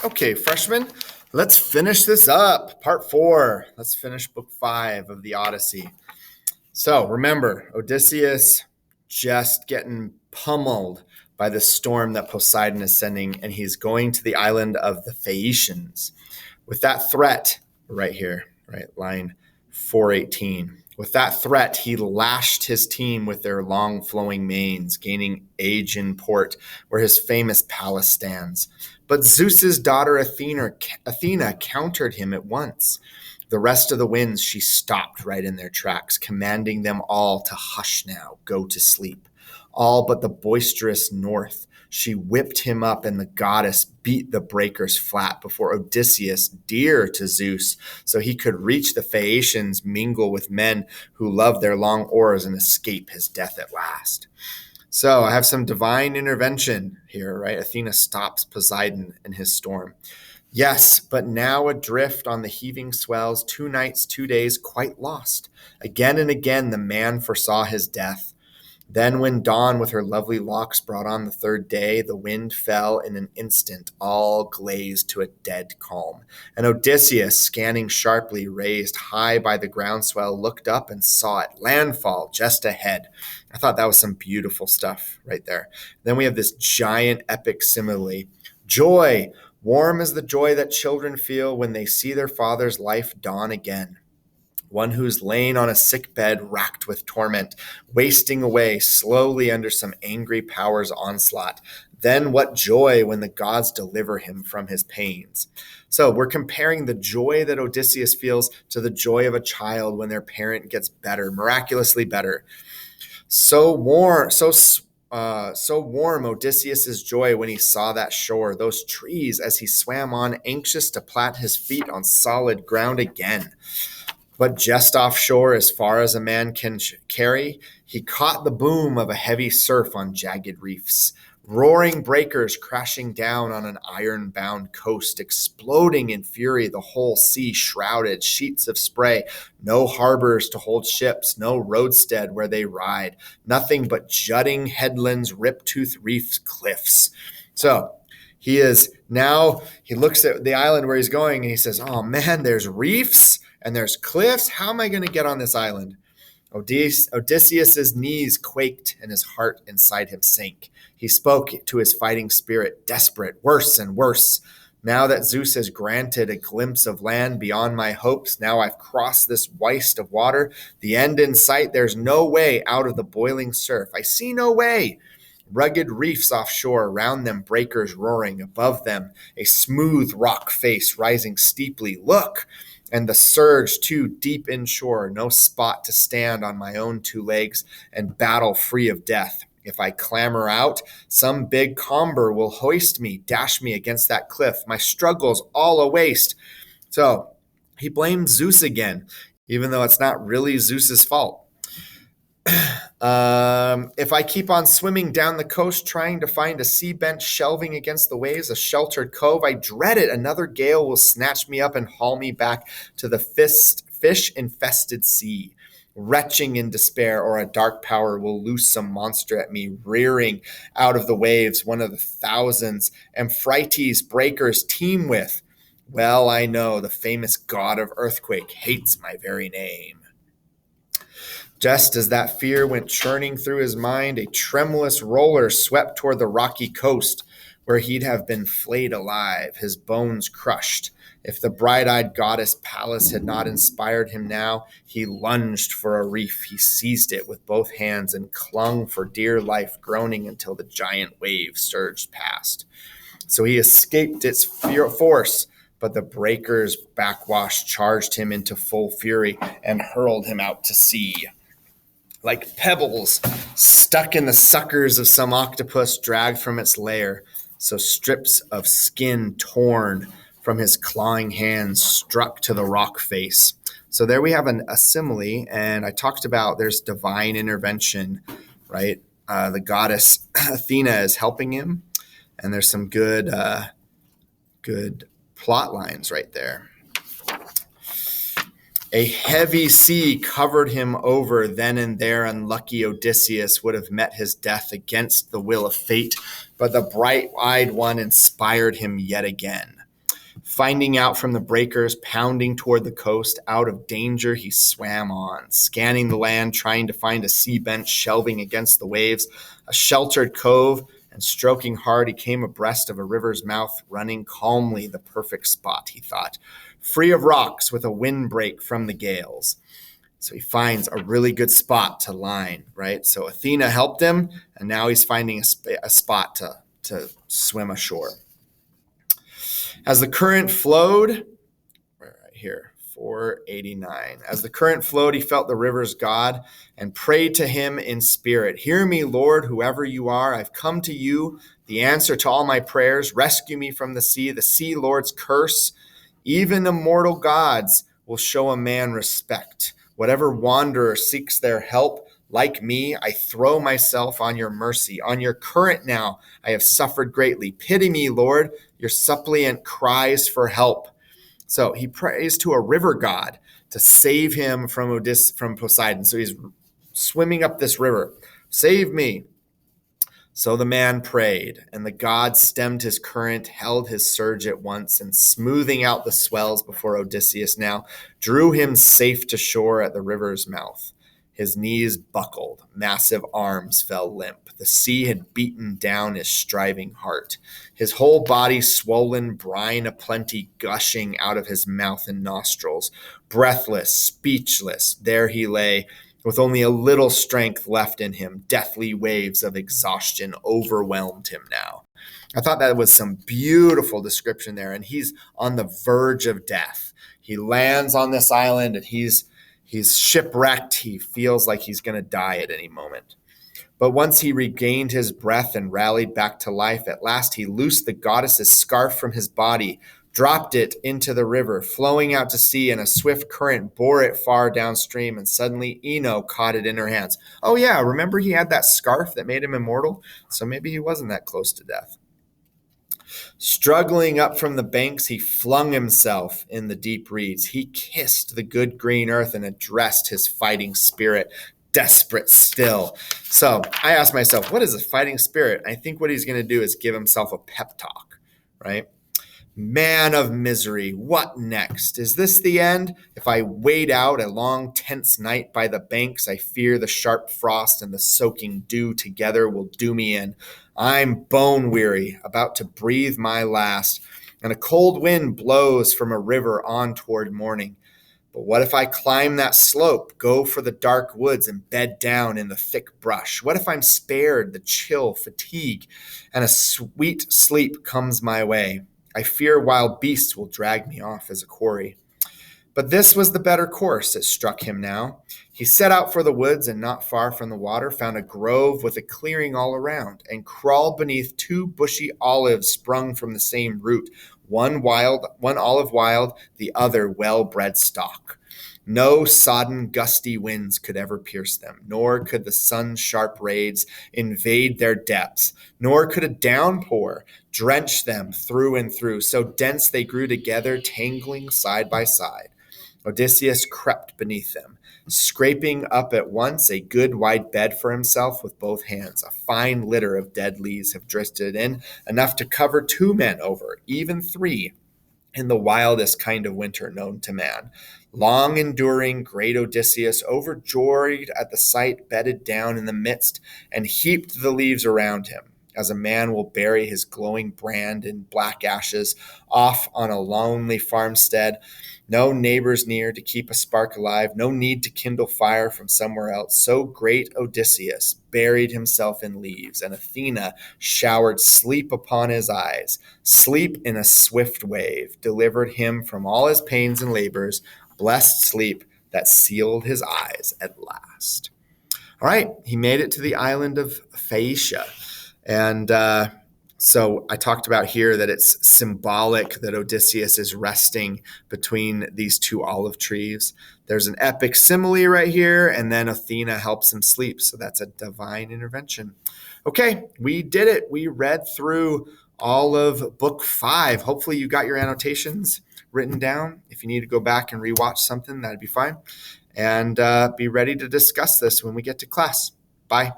Okay, freshmen, let's finish this up. Part 4. Let's finish book 5 of the Odyssey. So remember, Odysseus just getting pummeled by the storm that Poseidon is sending, and he's going to the island of the Phaeacians. With that threat, right here, right, line 418. With that threat, he lashed his team with their long flowing manes, gaining Aegean port, where his famous palace stands. But Zeus's daughter Athena countered him at once. The rest of the winds she stopped right in their tracks, commanding them all to hush now, go to sleep. All but the boisterous north. She whipped him up, and the goddess beat the breakers flat before Odysseus, dear to Zeus, so he could reach the Phaeacians, mingle with men who loved their long oars, and escape his death at last. So I have some divine intervention here, right? Athena stops Poseidon in his storm. Yes, but now adrift on the heaving swells, 2 nights, 2 days, quite lost. Again and again the man foresaw his death. Then when dawn with her lovely locks brought on the 3rd day, the wind fell in an instant, all glazed to a dead calm. And Odysseus, scanning sharply, raised high by the groundswell, looked up and saw it, landfall just ahead. I thought that was some beautiful stuff right there. Then we have this giant epic simile. Joy, warm as the joy that children feel when they see their father's life dawn again. One who's lain on a sick bed racked with torment, wasting away slowly under some angry power's onslaught. Then what joy when the gods deliver him from his pains. So we're comparing the joy that Odysseus feels to the joy of a child when their parent gets better, miraculously better. So warm Odysseus's joy when he saw that shore, those trees as he swam on, anxious to plant his feet on solid ground again. But just offshore, as far as a man can carry, he caught the boom of a heavy surf on jagged reefs, roaring breakers crashing down on an iron-bound coast, exploding in fury, the whole sea shrouded, sheets of spray, no harbors to hold ships, no roadstead where they ride, nothing but jutting headlands, rip-toothed reefs, cliffs. So he looks at the island where he's going and he says, oh man, there's reefs and there's cliffs. How am I going to get on this island? Odysseus's knees quaked and his heart inside him sank. He spoke to his fighting spirit, desperate, worse and worse. Now that Zeus has granted a glimpse of land beyond my hopes, now I've crossed this waste of water, the end in sight, there's no way out of the boiling surf. I see no way. Rugged reefs offshore, around them breakers roaring, above them a smooth rock face rising steeply. Look! And the surge too deep inshore, no spot to stand on my own 2 legs and battle free of death. If I clamber out, some big comber will hoist me, dash me against that cliff. My struggle's all a waste. So he blames Zeus again, even though it's not really Zeus's fault. If I keep on swimming down the coast, trying to find a sea bench shelving against the waves, a sheltered cove, I dread it. Another gale will snatch me up and haul me back to the fish-infested sea. Retching in despair, or a dark power will loose some monster at me, rearing out of the waves, one of the thousands Euphrates breakers teem with. Well, I know the famous god of earthquake hates my very name. Just as that fear went churning through his mind, a tremulous roller swept toward the rocky coast, where he'd have been flayed alive, his bones crushed. If the bright-eyed goddess Pallas had not inspired him now, he lunged for a reef. He seized it with both hands and clung for dear life, groaning until the giant wave surged past. So he escaped its force, but the breakers' backwash charged him into full fury and hurled him out to sea. Like pebbles stuck in the suckers of some octopus dragged from its lair, so strips of skin torn from his clawing hands struck to the rock face. So there we have a simile, and I talked about there's divine intervention, right? The goddess Athena is helping him, and there's some good plot lines right there. A heavy sea covered him over. Then and there unlucky Odysseus would have met his death against the will of fate, but the bright-eyed one inspired him yet again. Finding out from the breakers pounding toward the coast, out of danger, he swam on, scanning the land, trying to find a sea bench shelving against the waves, a sheltered cove, and stroking hard, he came abreast of a river's mouth, running calmly, the perfect spot, he thought, free of rocks with a windbreak from the gales. So he finds a really good spot to line, right? So Athena helped him, and now he's finding a spot to swim ashore. As the current flowed, right here, 489. As the current flowed, he felt the river's God and prayed to him in spirit. Hear me, Lord, whoever you are. I've come to you, the answer to all my prayers. Rescue me from the sea Lord's curse. Even immortal gods will show a man respect. Whatever wanderer seeks their help, like me, I throw myself on your mercy. On your current now, I have suffered greatly. Pity me, Lord. Your suppliant cries for help. So he prays to a river god to save him from Poseidon. So he's swimming up this river. Save me. So the man prayed, and the god stemmed his current, held his surge at once, and smoothing out the swells before Odysseus now, drew him safe to shore at the river's mouth. His knees buckled, massive arms fell limp. The sea had beaten down his striving heart. His whole body swollen, brine aplenty gushing out of his mouth and nostrils. Breathless, speechless, there he lay, with only a little strength left in him. Deathly waves of exhaustion overwhelmed him now. I thought that was some beautiful description there, and he's on the verge of death. He lands on this island, and he's shipwrecked. He feels like he's going to die at any moment. But once he regained his breath and rallied back to life, at last he loosed the goddess's scarf from his body, dropped it into the river, flowing out to sea, and a swift current bore it far downstream, and suddenly Ino caught it in her hands. Oh yeah, remember he had that scarf that made him immortal? So maybe he wasn't that close to death. Struggling up from the banks, he flung himself in the deep reeds. He kissed the good green earth and addressed his fighting spirit, desperate still. So I asked myself, what is a fighting spirit? I think what he's going to do is give himself a pep talk, right? Man of misery, what next? Is this the end? If I wait out a long, tense night by the banks, I fear the sharp frost and the soaking dew together will do me in. I'm bone weary, about to breathe my last, and a cold wind blows from a river on toward morning. But what if I climb that slope, go for the dark woods, and bed down in the thick brush? What if I'm spared the chill, fatigue, and a sweet sleep comes my way? I fear wild beasts will drag me off as a quarry. But this was the better course, it struck him now. He set out for the woods, and not far from the water found a grove with a clearing all around, and crawled beneath two bushy olives sprung from the same root, one olive wild, the other well-bred stock. No sodden, gusty winds could ever pierce them, nor could the sun's sharp rays invade their depths, nor could a downpour drench them through and through. So dense they grew together, tangling side by side. Odysseus crept beneath them, scraping up at once a good wide bed for himself with both hands. A fine litter of dead leaves have drifted in, enough to cover 2 men over, even 3, in the wildest kind of winter known to man. Long enduring, great Odysseus, overjoyed at the sight, bedded down in the midst and heaped the leaves around him, as a man will bury his glowing brand in black ashes off on a lonely farmstead. No neighbors near to keep a spark alive, no need to kindle fire from somewhere else. So great Odysseus buried himself in leaves, and Athena showered sleep upon his eyes. Sleep in a swift wave delivered him from all his pains and labors, blessed sleep that sealed his eyes at last. All right, he made it to the island of Phaeacia. And so I talked about here that it's symbolic that Odysseus is resting between these 2 olive trees. There's an epic simile right here, and then Athena helps him sleep. So that's a divine intervention. Okay, we did it. We read through all of book 5. Hopefully you got your annotations written down. If you need to go back and rewatch something, that'd be fine. And be ready to discuss this when we get to class. Bye.